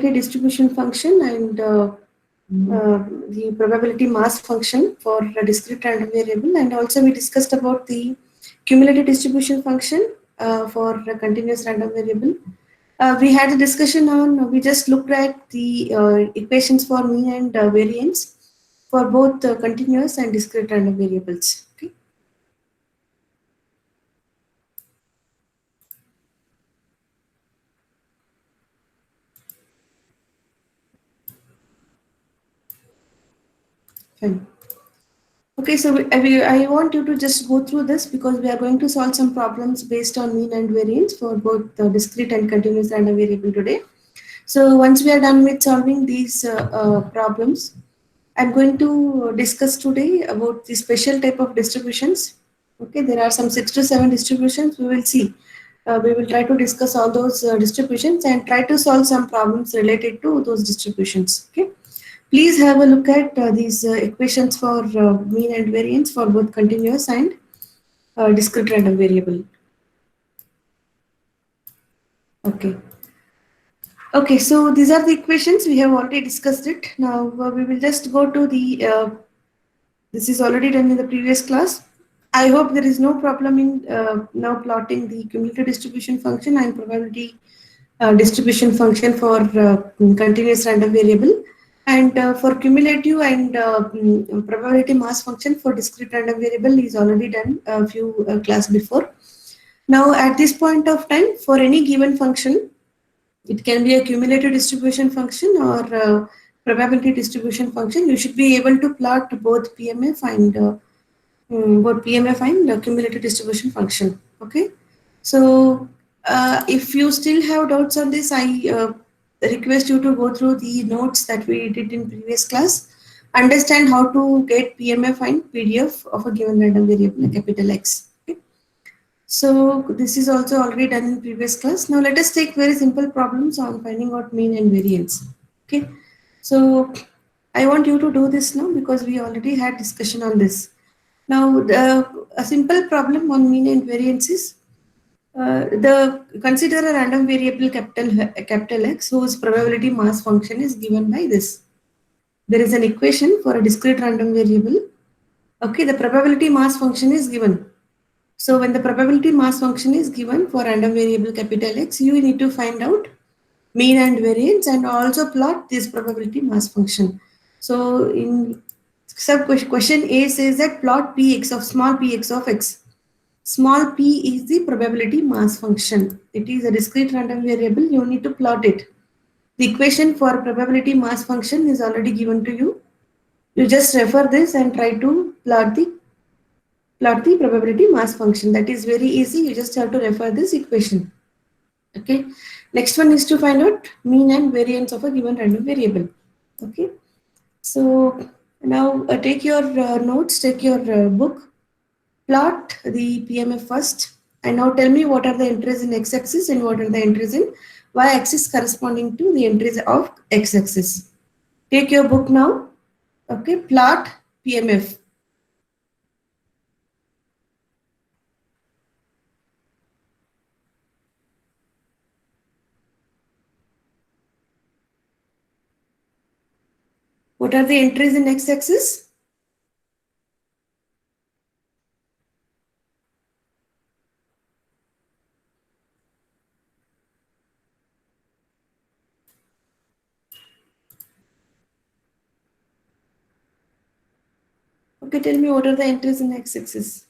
distribution function and the probability mass function for a discrete random variable, and also we discussed about the cumulative distribution function for a continuous random variable. We had a discussion on, we just looked at the equations for mean and variance for both continuous and discrete random variables. Okay. Fine. Okay, so I want you to just go through this because we are going to solve some problems based on mean and variance for both the discrete and continuous random variable today. So once we are done with solving these problems, I'm going to discuss today about the special type of distributions. Okay, there are some 6 to 7 distributions. We will see. We will try to discuss all those distributions and try to solve some problems related to those distributions. Okay. Please have a look at these equations for mean and variance for both continuous and discrete random variable. Okay. Okay, so these are the equations. We have already discussed it. Now we will just go to the, this is already done in the previous class. I hope there is no problem in now plotting the cumulative distribution function and probability distribution function for continuous random variable. And for cumulative and probability mass function for discrete random variable is already done a few class before. Now at this point of time, for any given function, it can be a cumulative distribution function or probability distribution function. You should be able to plot both PMF and cumulative distribution function. Okay, so if you still have doubts on this, I request you to go through the notes that we did in previous class. Understand how to get PMF and PDF of a given random variable, a capital X. Okay? So this is also already done in previous class. Now let us take very simple problems on finding out mean and variance. Okay, so I want you to do this now because we already had discussion on this. Now a simple problem on mean and variance is consider a random variable capital X whose probability mass function is given by this. There is an equation for a discrete random variable. Okay, the probability mass function is given. So when the probability mass function is given for random variable capital X, you need to find out mean and variance and also plot this probability mass function. So in sub question A says that plot Px of small px of x. Small p is the probability mass function. It is a discrete random variable. You need to plot it. The equation for probability mass function is already given to you. You just refer this and try to plot the probability mass function. That is very easy. You just have to refer this equation. Okay. Next one is to find out mean and variance of a given random variable. Okay. So now take your notes, take your book. Plot the PMF first, and now tell me what are the entries in x-axis and what are the entries in y-axis corresponding to the entries of x-axis. Take your book now. Okay, plot PMF. What are the entries in x-axis? Okay, tell me what are the entries in x-axis.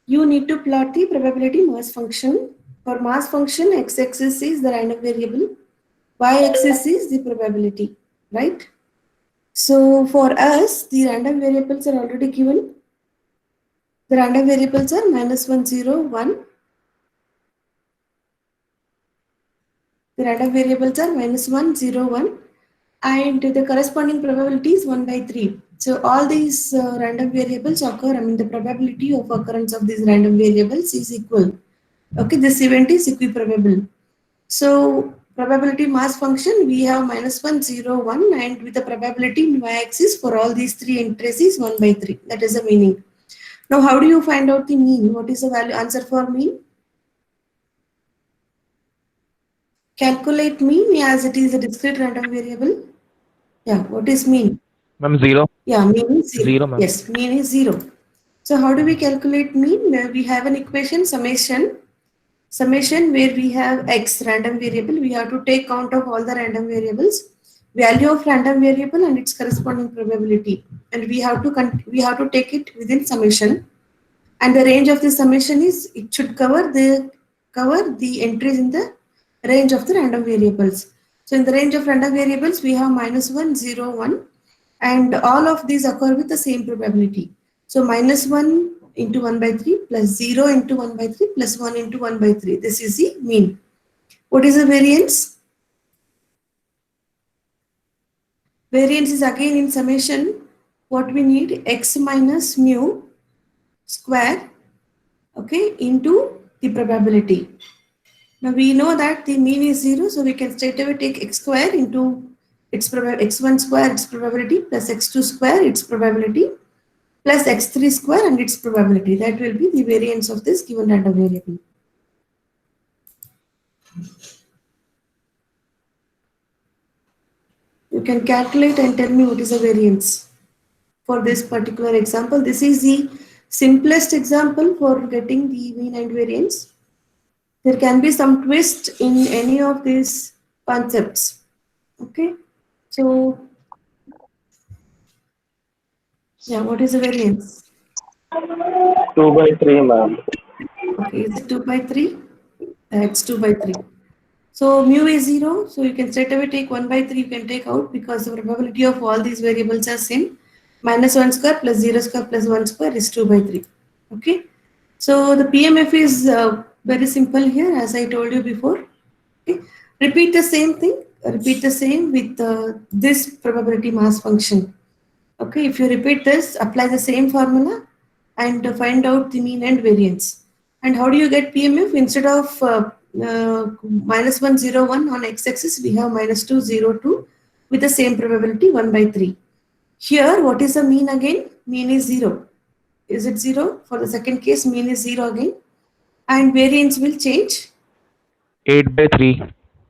You need to plot the probability mass function. For mass function, x-axis is the random variable, y-axis is the probability, right? So for us, the random variables are already given. The random variables are -1, 0, 1. The random variables are -1, 0, 1. And the corresponding probability is 1 by 3. So all these random variables occur, the probability of occurrence of these random variables is equal. Okay, this event is equiprobable. So probability mass function, we have -1, 0, 1, and with the probability in y-axis for all these three entries is 1 by 3. That is the meaning. Now, how do you find out the mean? What is the value answer for mean? Calculate mean as it is a discrete random variable. Yeah, what is mean? Ma'am, 0. Yeah, mean is 0. 0, ma'am. Yes, mean is 0. So how do we calculate mean? We have an equation summation where we have x random variable. We have to take count of all the random variables, value of random variable and its corresponding probability, and we have to take it within summation. And the range of the summation is it should cover the entries in the range of the random variables. So in the range of random variables, we have -1, 0, 1, and all of these occur with the same probability. So -1 into 1 by 3 plus 0 into 1 by 3 plus 1 into 1 by 3. This is the mean. What is the variance? Variance is again in summation. What we need, x minus mu square, okay, into the probability. Now we know that the mean is 0, so we can straight away take x square into x1 square its probability plus x2 square its probability plus x3 square and its probability. That will be the variance of this given random variable. You can calculate and tell me what is the variance for this particular example. This is the simplest example for getting the mean and variance. There can be some twist in any of these concepts. Okay, so yeah, what is the variance? 2 by 3, ma'am. Okay, is it 2 by 3? It's 2 by 3. So mu is 0, so you can straight away take 1 by 3, you can take out because the probability of all these variables are same. -1 square plus 0 square plus 1 square is 2 by 3. Okay, so the PMF is very simple here, as I told you before. Okay, repeat the same thing, repeat the same with this probability mass function. Okay, if you repeat this, apply the same formula and find out the mean and variance. And how do you get PMF? Instead of -101 on x-axis, we have -202 with the same probability 1 by 3. Here, what is the mean again? Mean is 0. Is it 0? For the second case, mean is 0 again. And variance will change. 8 by 3.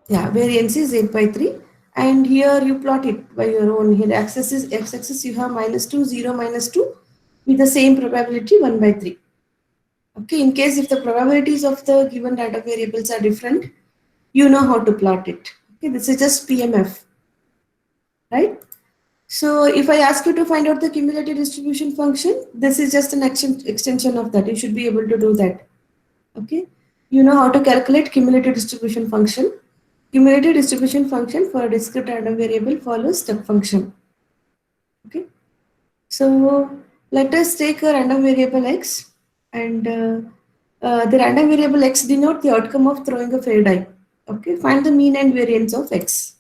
Yeah, variance is 8 by 3. And here you plot it by your own. Here x-axis you have -2, 0, -2 with the same probability 1 by 3. Okay, in case if the probabilities of the given data variables are different, you know how to plot it. Okay, this is just PMF, right? So if I ask you to find out the cumulative distribution function, this is just an extension of that. You should be able to do that. Okay, you know how to calculate cumulative distribution function. Cumulative distribution function for a discrete random variable follows step function. Okay, so let us take a random variable x, and the random variable x denote the outcome of throwing a fair die. Okay, find the mean and variance of x.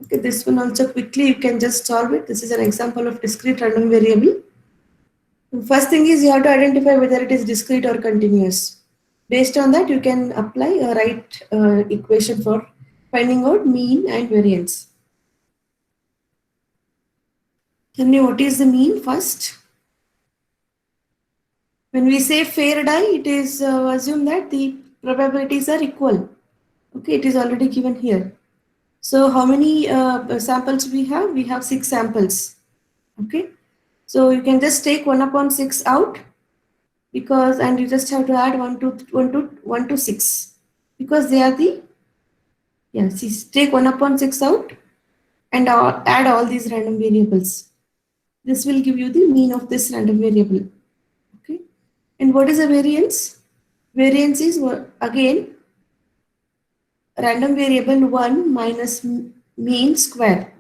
Okay, this one also quickly you can just solve it. This is an example of discrete random variable. First thing is you have to identify whether it is discrete or continuous. Based on that, you can apply a right equation for finding out mean and variance. Tell me what is the mean first. When we say fair die, it is assume that the probabilities are equal. Okay, it is already given here. So how many samples we have? We have 6 samples. Okay, so you can just take 1/6 out, because and you just have to add 1 to 6 because they are the, yeah, see, take 1/6 out and add all these random variables. This will give you the mean of this random variable. Okay, and what is the variance? Variance is again random variable 1 minus mean square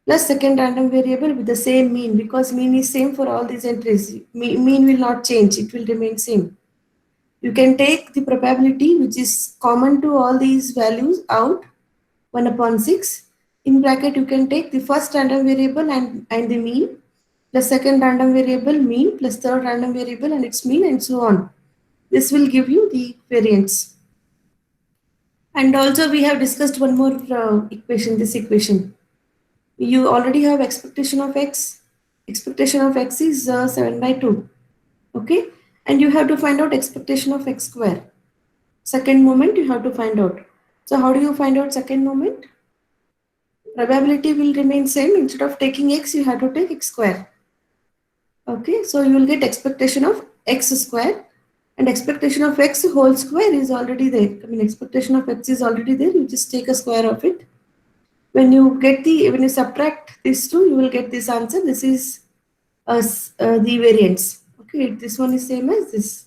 plus second random variable with the same mean, because mean is same for all these entries. Mean will not change, it will remain same. You can take the probability which is common to all these values out, 1/6. In bracket, you can take the first random variable and the mean, plus second random variable mean, plus third random variable and its mean, and so on. This will give you the variance. And also we have discussed one more equation, this equation. You already have expectation of x. Expectation of x is 7 by 2. Okay. And you have to find out expectation of x square. Second moment you have to find out. So how do you find out second moment? Probability will remain same. Instead of taking x, you have to take x square. Okay. So you will get expectation of x square. And expectation of x whole square is already there. I mean, expectation of x is already there. You just take a square of it. When you subtract these two, you will get this answer. This is the variance. Okay, this one is same as this.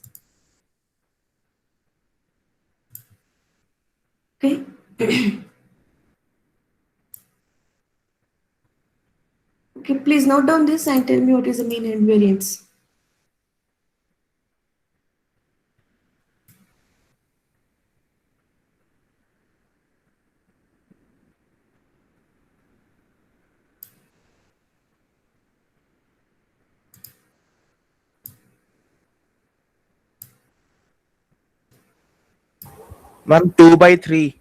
Okay. Okay, please note down this and tell me what is the mean and variance. Ma'am, 2 by 3.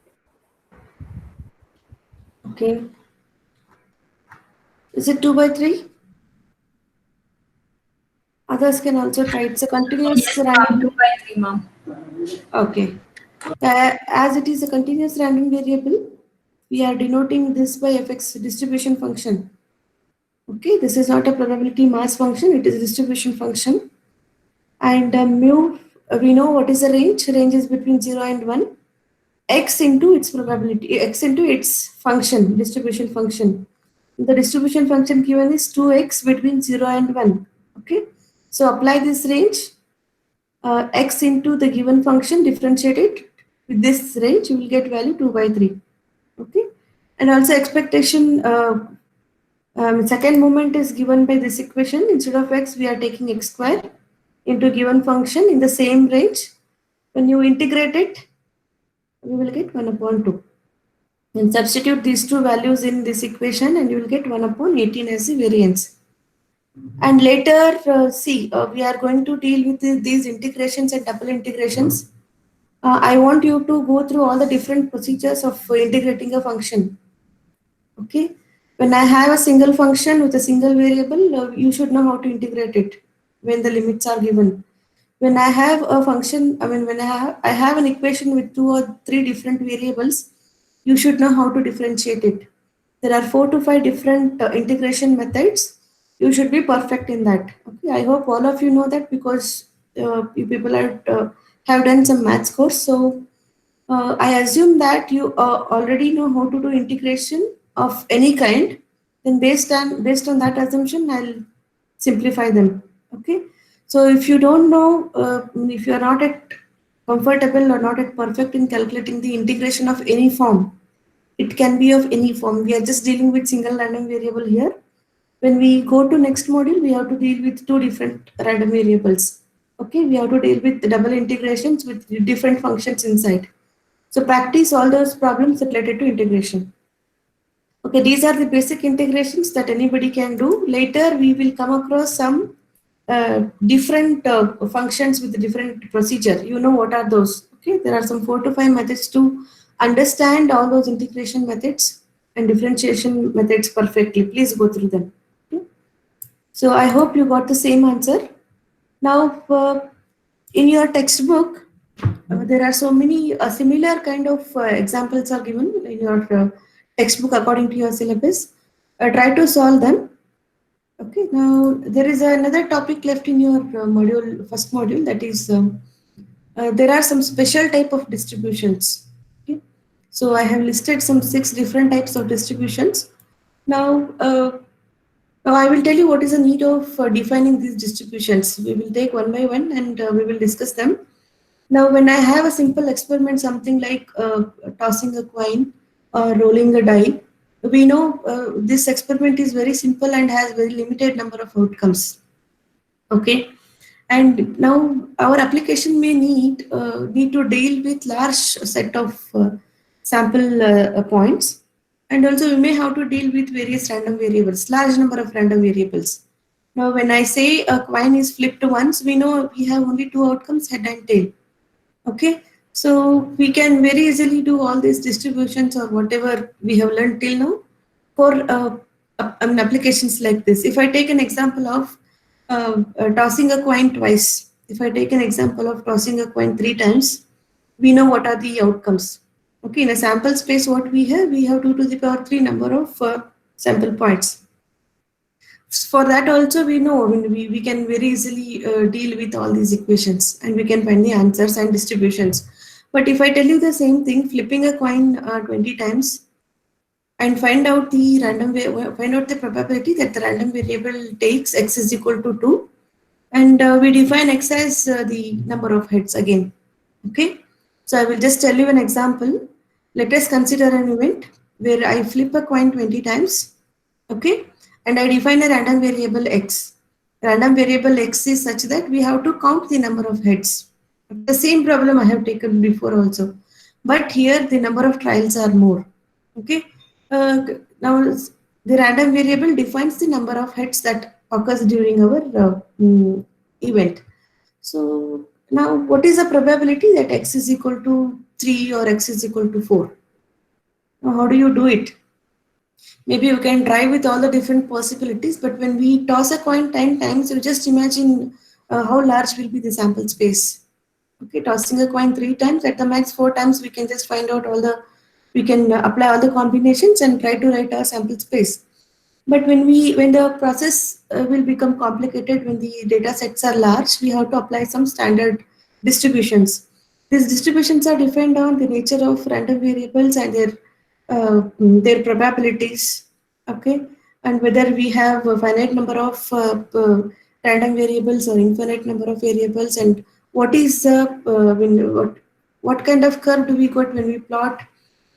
Okay. Is it 2 by 3? Others can also try. It's a continuous Yes, random. 2 by 3, ma'am. Okay. As it is a continuous random variable, we are denoting this by fx distribution function. Okay, this is not a probability mass function, it is a distribution function. And mu, we know what is the range. Range is between 0 and 1. X into its probability, x into its function, distribution function. The distribution function given is 2x between 0 and 1. Okay, so apply this range, x into the given function, differentiate it with this range, you will get value 2 by 3. Okay, and also expectation, second moment is given by this equation. Instead of x, we are taking x square into given function in the same range. When you integrate it, we will get 1 upon 2. And substitute these two values in this equation and you will get 1 upon 18 as the variance. And later, we are going to deal with these integrations and double integrations. I want you to go through all the different procedures of integrating a function. Okay. When I have a single function with a single variable, you should know how to integrate it when the limits are given. When I have a function, when I have an equation with 2 or 3 different variables, you should know how to differentiate it. There are 4 to 5 different integration methods. You should be perfect in that. Okay, I hope all of you know that because you people have done some maths course. So I assume that you already know how to do integration of any kind. Then based on that assumption, I'll simplify them. Okay. So if you don't know, if you are not at comfortable or not at perfect in calculating the integration of any form, it can be of any form. We are just dealing with single random variable here. When we go to next module, we have to deal with 2 different random variables. Okay, we have to deal with double integrations with different functions inside. So practice all those problems related to integration. Okay, these are the basic integrations that anybody can do. Later, we will come across some different functions with different procedure. You know what are those? Okay, there are some 4 to 5 methods to understand all those integration methods and differentiation methods perfectly. Please go through them. Okay? So I hope you got the same answer. Now, in your textbook, there are so many similar kind of examples are given in your textbook according to your syllabus. Try to solve them. Okay, now there is another topic left in your first module, that is there are some special type of distributions. Okay, so I have listed some 6 different types of distributions. Now I will tell you what is the need of defining these distributions. We will take one by one and we will discuss them. Now, when I have a simple experiment, something like tossing a coin or rolling a die, we know this experiment is very simple and has very limited number of outcomes. Okay, and now our application may need to deal with large set of sample points, and also we may have to deal with various random variables, large number of random variables. Now, when I say a coin is flipped once, we know we have only 2 outcomes, head and tail. Okay, So we can very easily do all these distributions or whatever we have learned till now for applications like this. If I take an example of tossing a coin twice, if I take an example of tossing a coin 3 times, we know what are the outcomes. Okay, in a sample space, what we have 2 to the power 3 number of sample points. For that also we know, I mean, we can very easily deal with all these equations and we can find the answers and distributions. But if I tell you the same thing, flipping a coin 20 times and find out the probability that the random variable takes x is equal to 2, and we define x as the number of heads again. Okay, so I will just tell you an example. Let us consider an event where I flip a coin 20 times. Okay, and I define a random variable x. Random variable x is such that we have to count the number of heads. The same problem I have taken before also, but here the number of trials are more. Okay, now the random variable defines the number of heads that occurs during our event. So now what is the probability that x is equal to 3 or x is equal to 4? Now how do you do it? Maybe you can try with all the different possibilities, but when we toss a coin 10 times, you just imagine how large will be the sample space. Okay, tossing a coin 3 times, at the max 4 times, we can just find out we can apply all the combinations and try to write our sample space. But when the process will become complicated, when the data sets are large, we have to apply some standard distributions. These distributions are defined on the nature of random variables and their probabilities. Okay, and whether we have a finite number of random variables or infinite number of variables, and what is what kind of curve do we get when we plot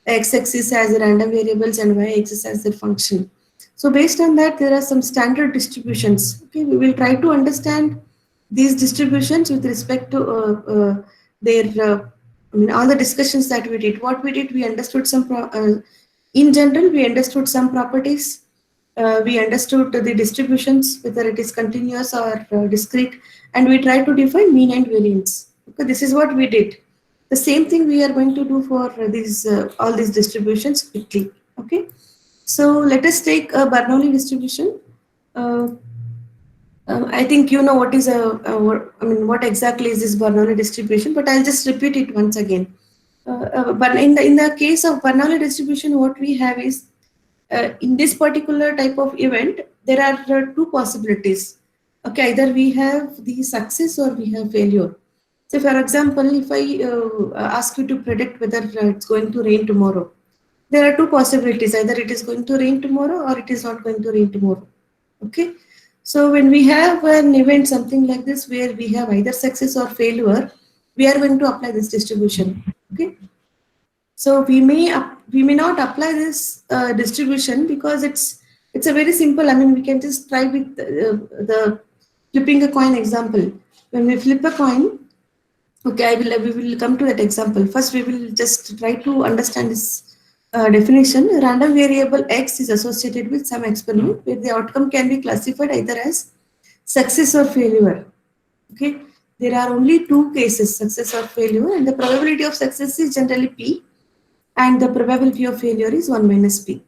x-axis as a random variables and y-axis as their function. So based on that, there are some standard distributions. Okay, we will try to understand these distributions with respect to their, all the discussions that we did. What we did, we understood in general, we understood some properties. We understood the distributions, whether it is continuous or discrete, and we tried to define mean and variance. Okay, this is what we did. The same thing we are going to do for these all these distributions quickly. Okay, so let us take a Bernoulli distribution. I think you know what is what exactly is this Bernoulli distribution, but I'll just repeat it once again. But in the case of Bernoulli distribution, what we have is in this particular type of event, there are two possibilities. Okay, either we have the success or we have failure. So, for example, if I ask you to predict whether it's going to rain tomorrow, there are two possibilities. Either it is going to rain tomorrow or it is not going to rain tomorrow. Okay. So when we have an event, something like this, where we have either success or failure, we are going to apply this distribution. Okay. So we may not apply this distribution because it's a very simple. I mean, we can just try with the flipping a coin example. When we flip a coin, okay, we will come to that example. First, we will just try to understand this definition. A random variable x is associated with some experiment where the outcome can be classified either as success or failure. Okay, there are only two cases, success or failure, and the probability of success is generally p, and the probability of failure is 1 minus p,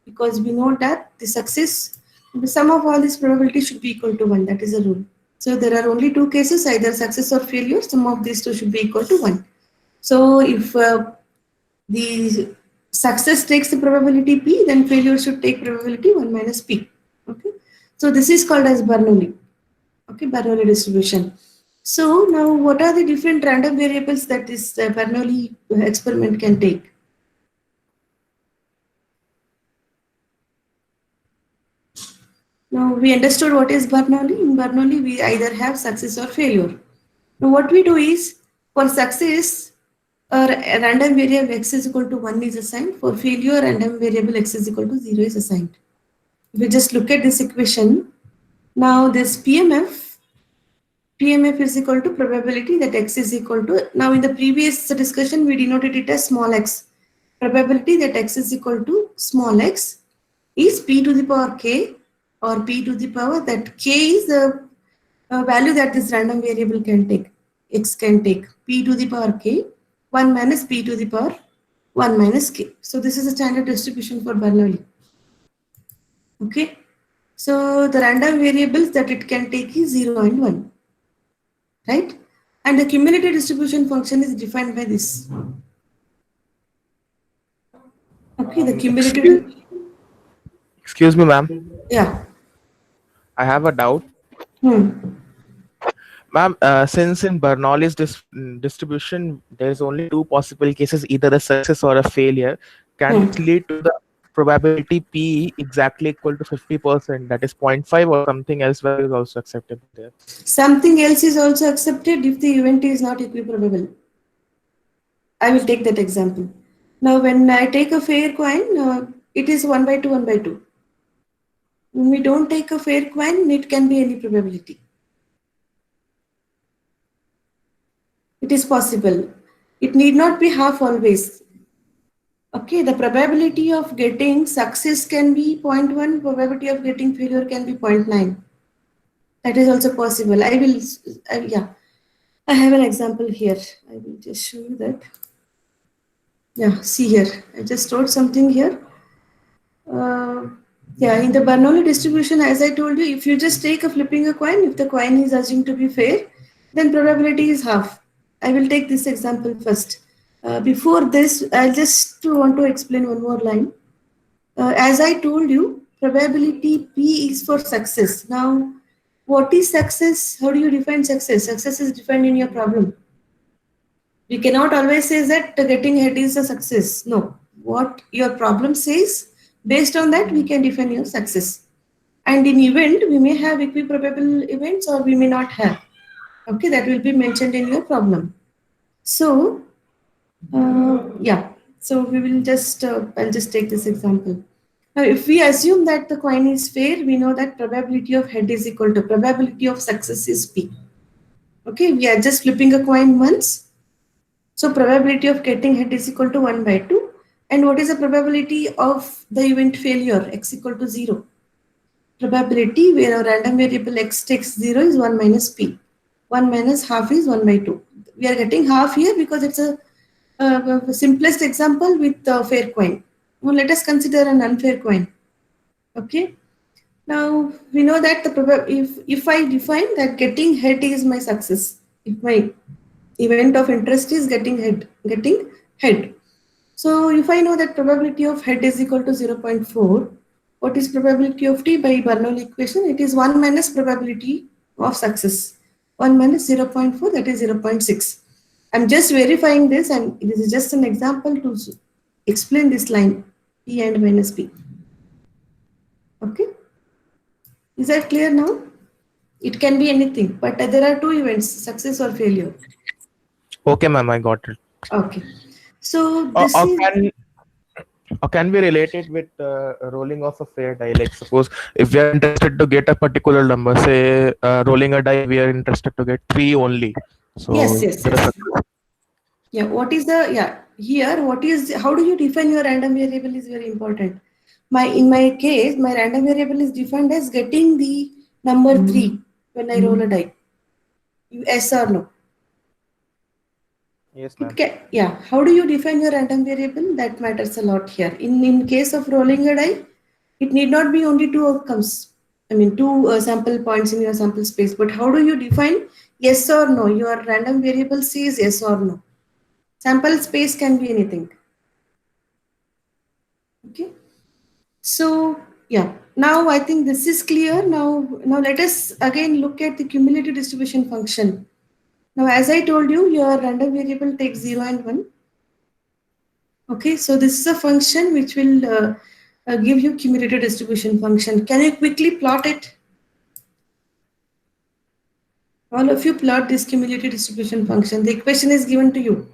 because we know that the sum of all these probabilities should be equal to 1. That is a rule. So there are only two cases, either success or failure. Sum of these two should be equal to 1. So if the success takes the probability p, then failure should take probability 1 minus p. Okay. So this is called as Bernoulli. Okay, Bernoulli distribution. So now what are the different random variables that this Bernoulli experiment can take? Now we understood what is Bernoulli. In Bernoulli, we either have success or failure. Now what we do is, for success, a random variable x is equal to 1 is assigned. For failure, random variable x is equal to 0 is assigned. If we just look at this equation, now this PMF is equal to probability that x is equal to, now in the previous discussion, we denoted it as small x. Probability that x is equal to small x is p to the power k, or p to the power that k is the value that this random variable can take, x can take, p to the power k, 1 minus p to the power 1 minus k. So this is a standard distribution for Bernoulli. Okay. So the random variables that it can take is 0 and 1. Right? And the cumulative distribution function is defined by this. Okay, the cumulative. Excuse me, ma'am. Yeah. I have a doubt. Ma'am, since in Bernoulli's distribution, there's only two possible cases, either a success or a failure, can it lead to the probability P exactly equal to 50%, that is 0.5, or something else where is also acceptable there? Something else is also accepted if the event is not equiprobable. I will take that example. Now, when I take a fair coin, it is 1 by 2, 1 by 2. When we don't take a fair coin, it can be any probability. It is possible. It need not be half always. Okay, the probability of getting success can be 0.1, probability of getting failure can be 0.9. That is also possible. I have an example here. I will just show you that. Yeah, see here. I just wrote something here. In the Bernoulli distribution, as I told you, if you just take a flipping a coin, if the coin is assumed to be fair, then probability is half. I will take this example first. Before this, I just want to explain one more line. As I told you, probability P is for success. Now, what is success? How do you define success? Success is defined in your problem. You cannot always say that getting ahead is a success. No, what your problem says, based on that, we can define your success. And in event, we may have equiprobable events or we may not have. Okay, that will be mentioned in your problem. So, so we will just, I'll just take this example. Now, if we assume that the coin is fair, we know that probability of head is equal to probability of success is P. Okay, we are just flipping a coin once. So probability of getting head is equal to 1 by 2. And what is the probability of the event failure? X equal to 0. Probability where a random variable x takes 0 is 1 minus p. 1 minus half is 1 by 2. We are getting half here because it's a simplest example with a fair coin. Now let us consider an unfair coin. Okay. Now we know that if I define that getting head is my success, if my event of interest is getting head. So if I know that probability of head is equal to 0.4, what is probability of t by Bernoulli equation? It is 1 minus probability of success. 1 minus 0.4, that is 0.6. I'm just verifying this, and this is just an example to explain this line, p and minus p. Okay. Is that clear now? It can be anything, but there are two events, success or failure. Okay, ma'am, I got it. Okay. So this can we relate it with rolling of a fair die? Like suppose if we are interested to get a particular number, say rolling a die, we are interested to get 3 only. So yes. Yeah, what is the, here, how do you define your random variable is very important. In my case, my random variable is defined as getting the number 3 when I roll a die. Yes or no? Yes, ma'am. Yeah, how do you define your random variable? That matters a lot here. In case of rolling a die, it need not be only two outcomes. I mean, two sample points in your sample space. But how do you define yes or no? Your random variable says yes or no. Sample space can be anything. Okay. So, yeah. Now I think this is clear. Now let us again look at the cumulative distribution function. Now, as I told you, your random variable takes 0 and 1. Okay, so this is a function which will give you cumulative distribution function. Can you quickly plot it? All of you plot this cumulative distribution function. The equation is given to you.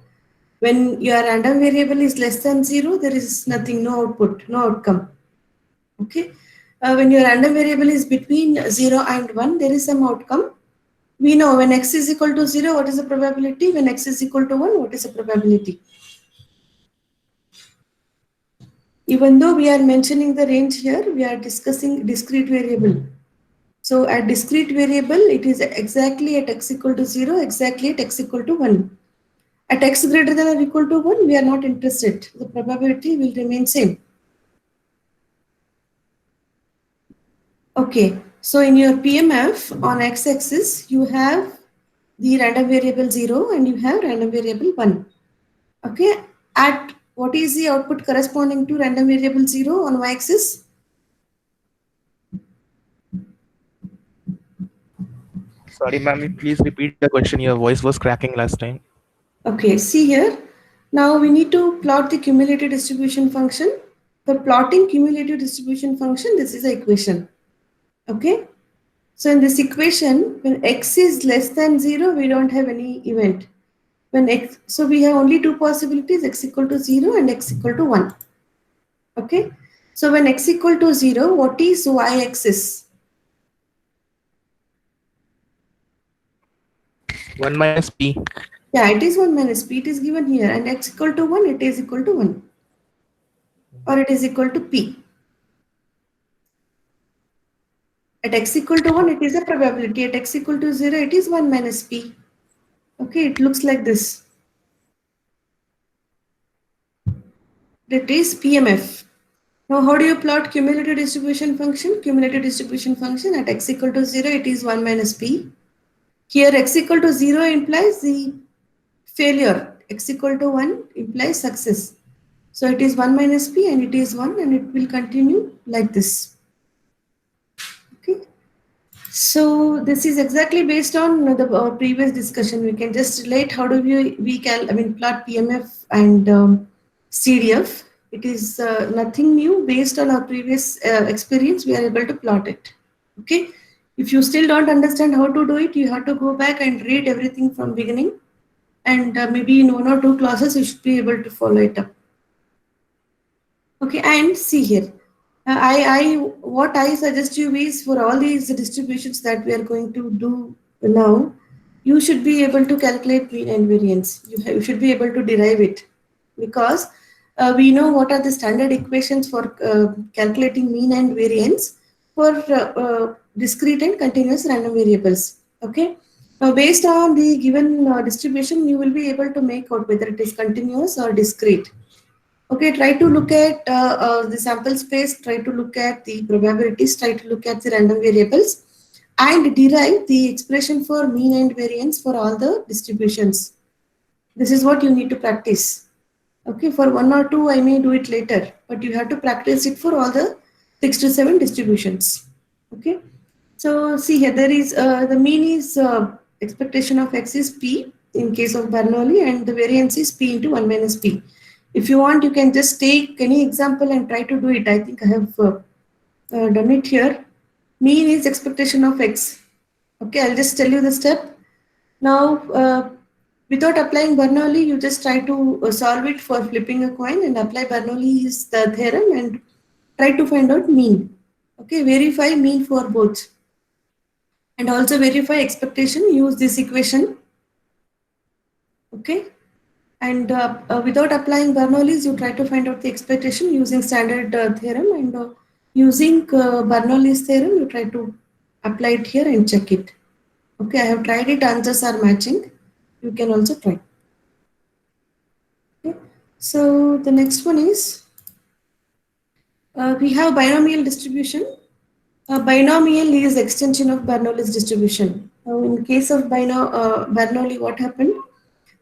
When your random variable is less than 0, there is nothing, no output, no outcome. Okay. When your random variable is between 0 and 1, there is some outcome. We know when x is equal to 0, what is the probability? When x is equal to 1, what is the probability? Even though we are mentioning the range here, we are discussing discrete variable. So at discrete variable, it is exactly at x equal to 0, exactly at x equal to 1. At x greater than or equal to 1, we are not interested. The probability will remain same. Okay, so in your PMF on x-axis, you have the random variable 0 and you have random variable 1. Okay, at what is the output corresponding to random variable 0 on y-axis? Sorry, ma'am, please repeat the question. Your voice was cracking last time. Okay, see here. Now we need to plot the cumulative distribution function. For plotting cumulative distribution function, this is the equation. Okay. So in this equation, when x is less than 0, we don't have any event. When x, so we have only two possibilities, x equal to 0 and x equal to 1. Okay. So when x equal to 0, what is y-axis? 1 minus p. Yeah, it is 1 minus p, it is given here, and x equal to 1, it is equal to 1. Or it is equal to p. At x equal to 1, it is a probability. At x equal to 0, it is 1 minus p. Okay, it looks like this. That is PMF. Now, how do you plot cumulative distribution function? Cumulative distribution function at x equal to 0, it is 1 minus p. Here, x equal to 0 implies the failure. X equal to 1 implies success. So, it is 1 minus p and it is 1 and it will continue like this. Okay. So this is exactly based on our previous discussion. We can just relate how do we can plot PMF and CDF. It is nothing new. Based on our previous experience, we are able to plot it. Okay. If you still don't understand how to do it, you have to go back and read everything from beginning, and maybe in 1 or 2 classes you should be able to follow it up. Okay, and see here. What I suggest you is for all these distributions that we are going to do now, you should be able to calculate mean and variance. You should be able to derive it, because we know what are the standard equations for calculating mean and variance for discrete and continuous random variables. Okay. Now, based on the given distribution, you will be able to make out whether it is continuous or discrete. Okay, try to look at the sample space, try to look at the probabilities, try to look at the random variables, and derive the expression for mean and variance for all the distributions. This is what you need to practice. Okay, for 1 or 2, I may do it later, but you have to practice it for all the 6 to 7 distributions. Okay, so see here, there is the mean is expectation of x is p in case of Bernoulli, and the variance is p into 1 minus p. If you want, you can just take any example and try to do it. I think I have done it here. Mean is expectation of x. Okay, I'll just tell you the step. Now, without applying Bernoulli, you just try to solve it for flipping a coin and apply Bernoulli's theorem and try to find out mean. Okay, verify mean for both. And also verify expectation, use this equation. Okay. And without applying Bernoulli's, you try to find out the expectation using standard theorem, and using Bernoulli's theorem, you try to apply it here and check it. Okay, I have tried it, answers are matching. You can also try. Okay. So the next one is, we have binomial distribution. Binomial is extension of Bernoulli's distribution. Now in case of Bernoulli, what happened?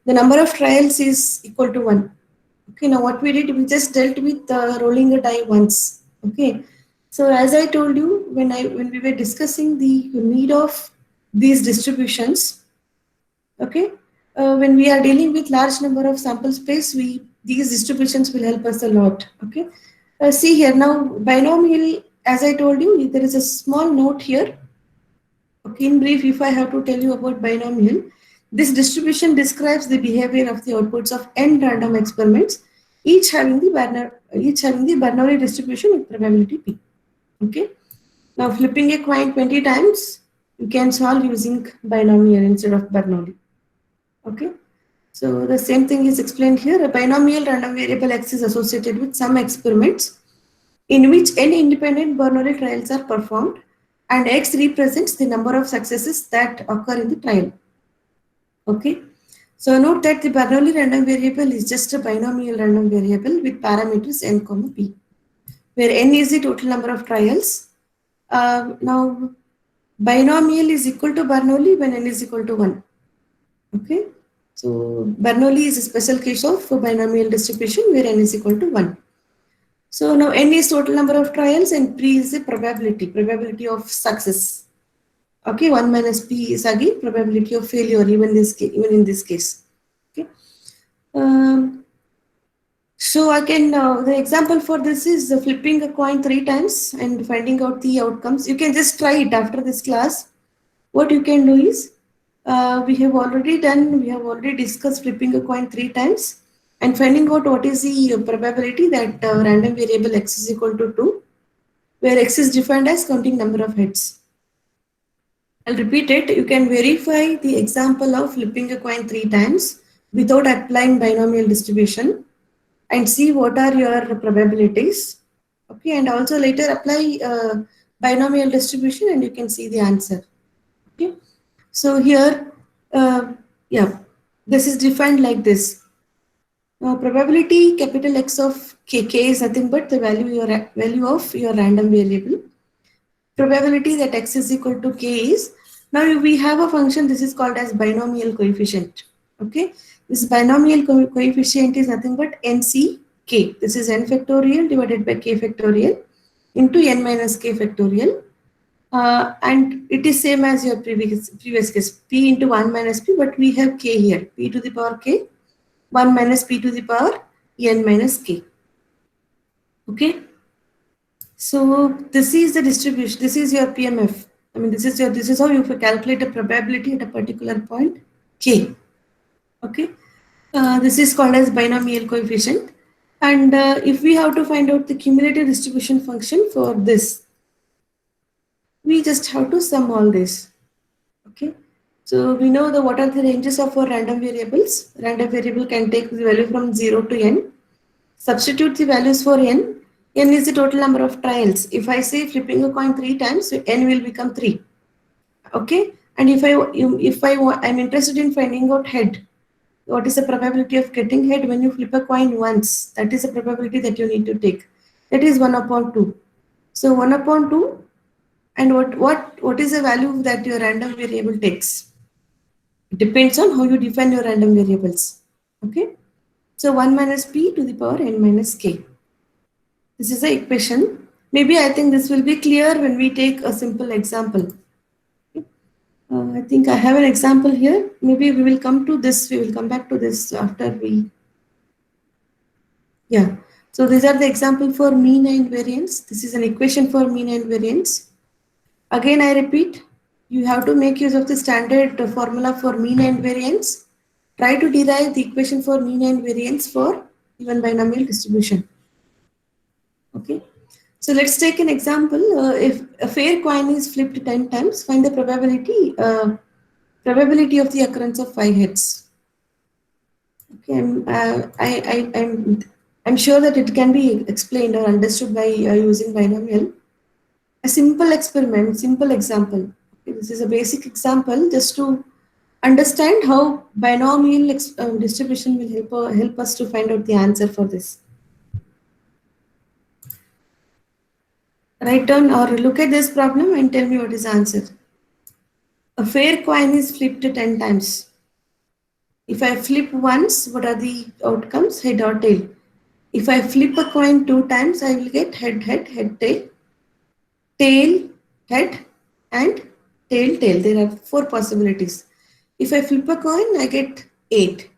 The number of trials is equal to 1. Okay, now what we did, we just dealt with rolling a die once. Okay, so as I told you, when we were discussing the need of these distributions, okay, when we are dealing with large number of sample space, these distributions will help us a lot. Okay, see here now, binomial, as I told you, there is a small note here. Okay, in brief, if I have to tell you about binomial, this distribution describes the behavior of the outputs of n random experiments, each having the Bernoulli distribution with probability p. Okay. Now flipping a coin 20 times, you can solve using binomial instead of Bernoulli. Okay. So the same thing is explained here. A binomial random variable x is associated with some experiments in which n independent Bernoulli trials are performed, and x represents the number of successes that occur in the trial. Okay, So note that the Bernoulli random variable is just a binomial random variable with parameters n, p, where n is the total number of trials. Now binomial is equal to Bernoulli when n is equal to 1. Okay, so Bernoulli is a special case of binomial distribution where n is equal to 1. So now n is total number of trials and p is the probability of success. Okay, 1 minus p is again probability of failure even in this case. Okay. So I can the example for this is flipping a coin 3 times and finding out the outcomes. You can just try it after this class. What you can do is we have already discussed flipping a coin 3 times and finding out what is the probability that random variable x is equal to 2, where x is defined as counting number of heads. I'll repeat it. You can verify the example of flipping a coin 3 times without applying binomial distribution and see what are your probabilities. Okay, and also later apply binomial distribution and you can see the answer. Okay, so here, yeah, this is defined like this. Probability capital X of k is nothing but the value of your random variable. Probability that x is equal to k is, now we have a function, this is called as binomial coefficient. Okay, this binomial coefficient is nothing but NCK. This is n factorial divided by k factorial into n minus k factorial. And it is same as your previous case, p into 1 minus p, but we have k here, p to the power k, 1 minus p to the power n minus k. Okay, so this is the distribution, this is your PMF. I mean, this is how you calculate a probability at a particular point k. Okay, this is called as binomial coefficient. And if we have to find out the cumulative distribution function for this, we just have to sum all this. Okay, so we know what are the ranges of our random variables. Random variable can take the value from 0 to n. Substitute the values for n. N is the total number of trials. If I say flipping a coin 3 times, so n will become 3. Okay, and if I'm interested in finding out head, what is the probability of getting head when you flip a coin once? That is the probability that you need to take. That is 1 upon 2. So 1 upon 2, and what is the value that your random variable takes? It depends on how you define your random variables. Okay, so 1 minus p to the power n minus k. This is the equation. Maybe I think this will be clear when we take a simple example. I think I have an example here. Maybe we will come to this. We will come back to this after we. Yeah. So these are the example for mean and variance. This is an equation for mean and variance. Again, I repeat, you have to make use of the standard formula for mean and variance. Try to derive the equation for mean and variance for even binomial distribution. Okay. So let's take an example. If a fair coin is flipped 10 times, find the probability of the occurrence of 5 heads. Okay, I'm sure that it can be explained or understood by using binomial. A simple experiment, simple example. Okay, this is a basic example just to understand how binomial distribution will help us to find out the answer for this. Write down or look at this problem and tell me what is the answer. A fair coin is flipped 10 times. If I flip once, what are the outcomes? Head or tail. If I flip a coin 2 times, I will get head, tail, tail, head, and tail, tail. There are 4 possibilities. If I flip a coin, I get 8.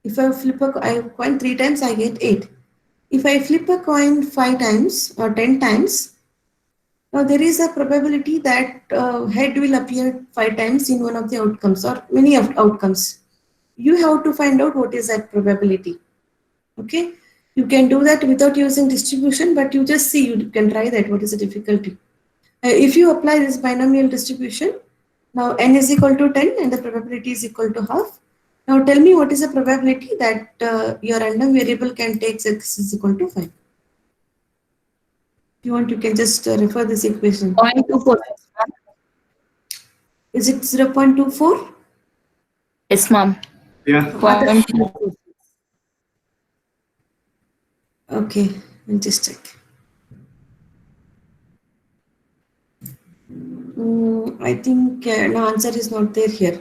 If I flip a coin 3 times, I get 8. If I flip a coin 5 times or 10 times, now there is a probability that head will appear 5 times in one of the outcomes or many of outcomes. You have to find out what is that probability. Okay, you can do that without using distribution, but you just see, you can try that. What is the difficulty? If you apply this binomial distribution, now n is equal to 10 and the probability is equal to half. Now tell me what is the probability that your random variable can take x is equal to 5. If you want, you can just refer this equation. 0.24. Is it 0.24? Yes, ma'am. Yeah. What One. the- Okay, I'll just check. I think no answer is not there here.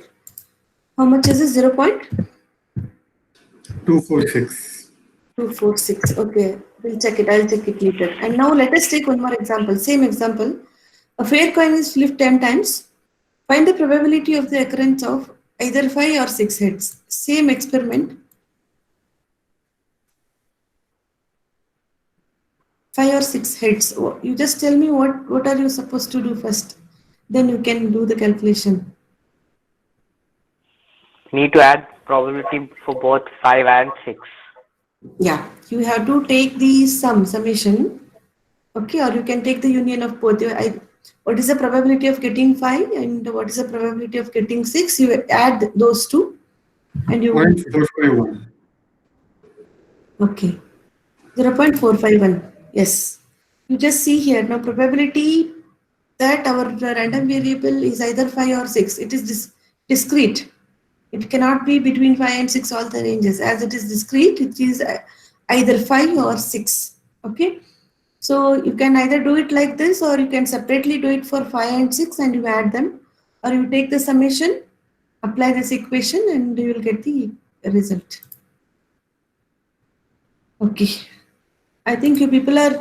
How much is it? 246. 0.246. Okay, we'll check it. I'll check it later. And now let us take one more example. Same example. A fair coin is flipped 10 times. Find the probability of the occurrence of either 5 or 6 heads. Same experiment. 5 or 6 heads. You just tell me what are you supposed to do first. Then you can do the calculation. Need to add probability for both 5 and 6. Yeah, you have to take the summation. Okay, or you can take the union of both. What is the probability of getting 5 and what is the probability of getting 6? You add those two and you. 0.451. Okay, 0.451. Yes. You just see here now probability that our random variable is either 5 or 6. It is discrete. It cannot be between 5 and 6 all the ranges. As it is discrete, it is either 5 or 6. Okay. So you can either do it like this or you can separately do it for 5 and 6 and you add them, or you take the summation, apply this equation and you will get the result. Okay. I think you people are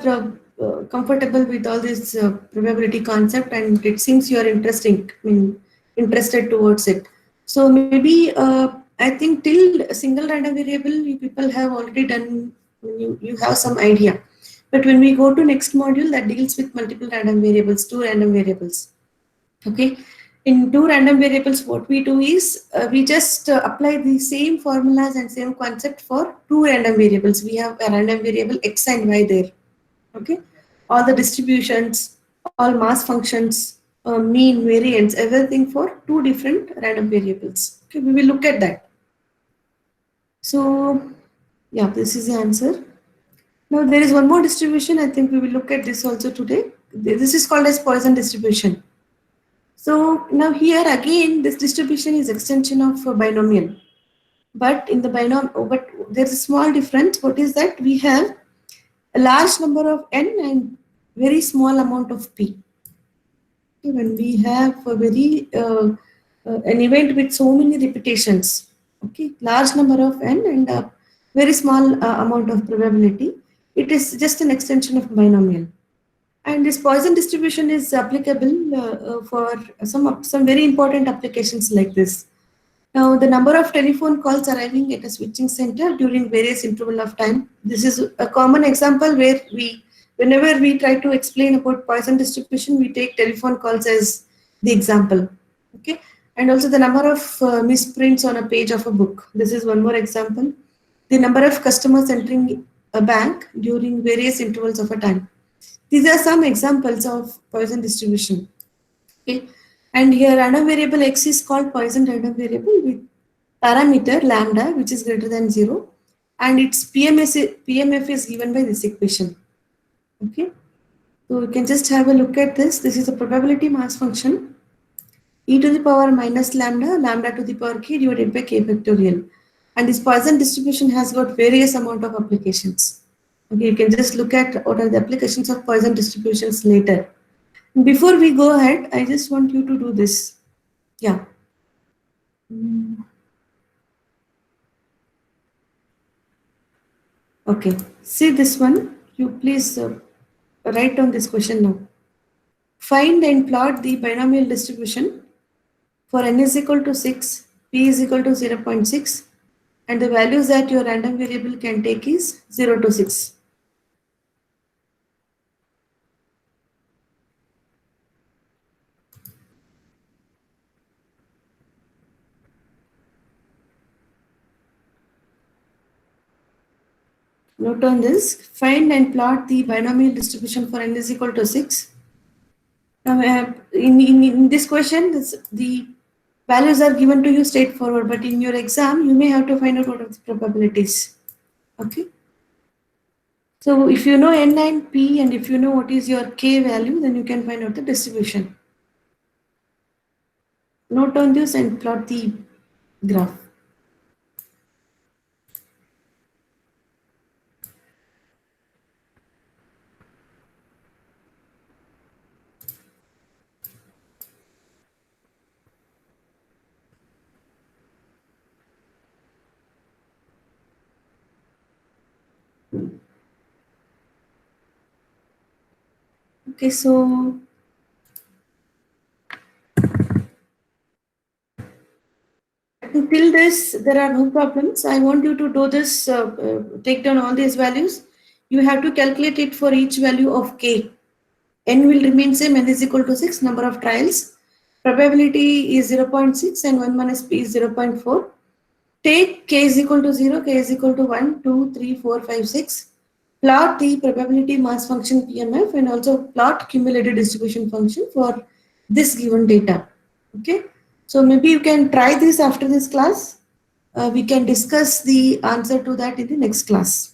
comfortable with all this probability concept and it seems you are interested towards it. So maybe I think till a single random variable you people have already done, you have some idea. But when we go to next module that deals with multiple random variables, 2 random variables. Okay. In 2 random variables, what we do is we just apply the same formulas and same concept for 2 random variables. We have a random variable x and y there. Okay. All the distributions, all mass functions, mean, variance, everything for 2 different random variables. Okay. We will look at that. So, yeah, this is the answer. Now there is one more distribution. I think we will look at this also today. This is called as Poisson distribution. So now here again, this distribution is extension of a binomial. But in the binomial, but there's a small difference. What is that? We have a large number of n and very small amount of p. When we have a very an event with so many repetitions, okay, large number of n and a very small amount of probability, it is just an extension of binomial. And this Poisson distribution is applicable for some very important applications like this. Now, the number of telephone calls arriving at a switching center during various interval of time. This is a common example where whenever we try to explain about Poisson distribution, we take telephone calls as the example. Okay, and also the number of misprints on a page of a book. This is one more example. The number of customers entering a bank during various intervals of a time. These are some examples of Poisson distribution. Okay, and here random variable x is called Poisson random variable with parameter lambda which is greater than 0, and its PMF is given by this equation. Okay, so we can just have a look at this. This is a probability mass function e to the power minus lambda to the power k divided by k factorial, and this Poisson distribution has got various amount of applications. Okay, you can just look at what are the applications of Poisson distributions later. Before we go ahead, I just want you to do this. Yeah. Okay, see this one. You please write down this question now. Find and plot the binomial distribution for n is equal to 6, p is equal to 0.6, and the values that your random variable can take is 0 to 6. Note on this, find and plot the binomial distribution for n is equal to 6. Now, in this question, the values are given to you straightforward, but in your exam, you may have to find out what are the probabilities. Okay. So if you know n and p, and if you know what is your k value, then you can find out the distribution. Note on this and plot the graph. Okay, so till this, there are no problems. I want you to do this, take down all these values. You have to calculate it for each value of k. N will remain same, n is equal to 6, number of trials. Probability is 0.6 and 1 minus p is 0.4. Take k is equal to 0, k is equal to 1, 2, 3, 4, 5, 6. Plot the probability mass function PMF and also plot cumulative distribution function for this given data. Okay, so maybe you can try this after this class. We can discuss the answer to that in the next class.